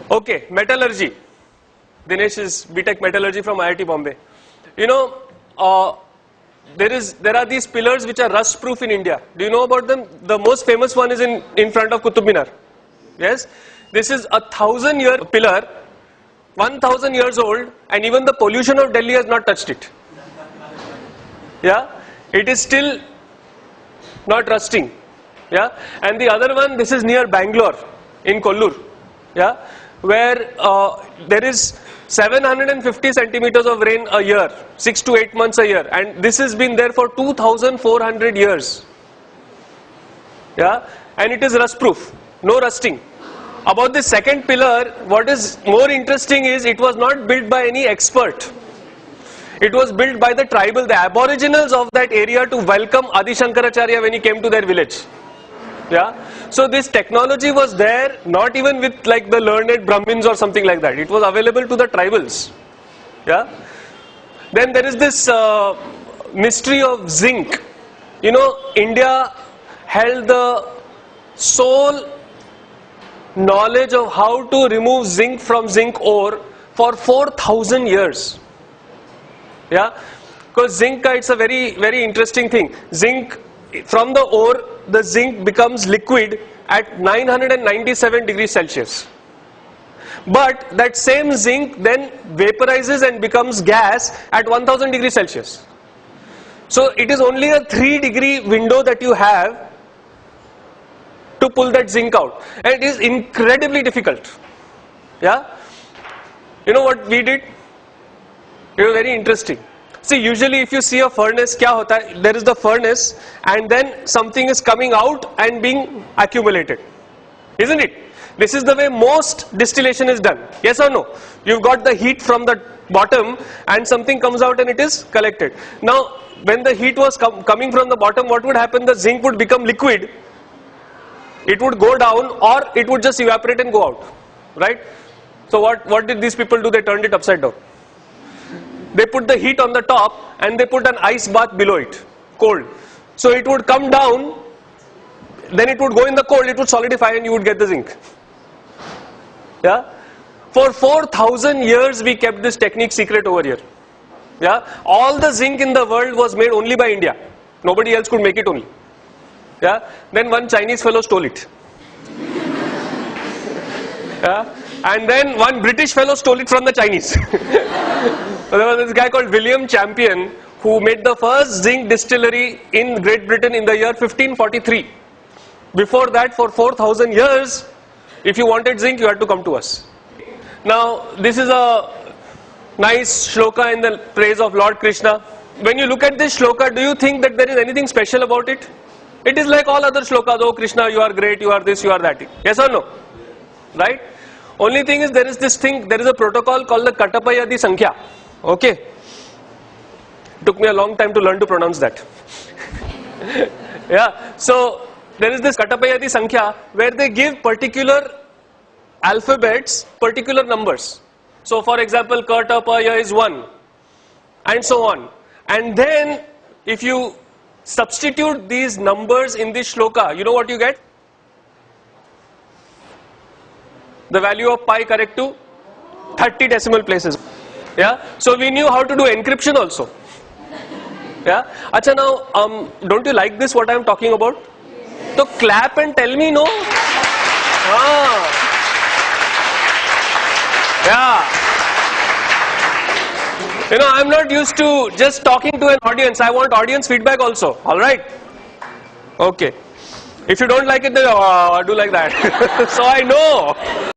Okay, metallurgy. Dinesh is BTech metallurgy from IIT Bombay. You know, there are these pillars which are rust proof in India. Do you know about them? The most famous one is in front of Qutub Minar. Yes, this is a 1,000-year pillar, 1,000 years old, and even the pollution of Delhi has not touched it. Yeah, it is still not rusting. Yeah, and the other one, this is near Bangalore in Kollur. Yeah, where there is 750 centimeters of rain a year, 6 to 8 months a year, and this has been there for 2,400 years. Yeah, and it is rust proof, no rusting. About the second pillar, what is more interesting is it was not built by any expert. It was built by the tribal, the aboriginals of that area to welcome Adi Shankaracharya when he came to their village. Yeah, so this technology was there, not even with like the learned Brahmins or something like that. It was available to the tribals. Yeah. Then there is this mystery of zinc. You know, India held the sole knowledge of how to remove zinc from zinc ore for 4,000 years. Yeah, because zinc, it's a very, very interesting thing. Zinc, from the ore, the zinc becomes liquid at 997 degrees Celsius. But that same zinc then vaporizes and becomes gas at 1000 degrees Celsius. So it is only a 3-degree window that you have to pull that zinc out. And it is incredibly difficult. Yeah? You know what we did? It was very interesting. See, usually if you see a furnace, kya hota hai? There is the furnace and then something is coming out and being accumulated. Isn't it? This is the way most distillation is done. Yes or no? You've got the heat from the bottom and something comes out and it is collected. Now, when the heat was coming from the bottom, what would happen? The zinc would become liquid. It would go down or it would just evaporate and go out. Right? So what did these people do? They turned it upside down. They put the heat on the top and they put an ice bath below it, cold. So it would come down, then it would go in the cold, it would solidify and you would get the zinc. Yeah? For 4,000 years we kept this technique secret over here. Yeah? All the zinc in the world was made only by India. Nobody else could make it only. Yeah? Then one Chinese fellow stole it. Yeah? And then one British fellow stole it from the Chinese. There was this guy called William Champion who made the first zinc distillery in Great Britain in the year 1543. Before that, for 4,000 years, if you wanted zinc, you had to come to us. Now, this is a nice shloka in the praise of Lord Krishna. When you look at this shloka, do you think that there is anything special about it? It is like all other shlokas. Oh Krishna, you are great, you are this, you are that. Yes or no? Right? Only thing is there is this thing, there is a protocol called the Katapayadi Sankhya. Okay. Took me a long time to learn to pronounce that. Yeah. So there is this Katapayadi Sankhya where they give particular alphabets, particular numbers. So for example, Katapaya is 1 and so on. And then if you substitute these numbers in this shloka, you know what you get? The value of pi correct to 30 decimal places. Yeah. So we knew how to do encryption also. Yeah. Acha, now don't you like this what I am talking about? So clap and tell me no. Yeah. You know, I am not used to just talking to an audience. I want audience feedback also. Alright? Okay. If you don't like it, then do like that. So I know.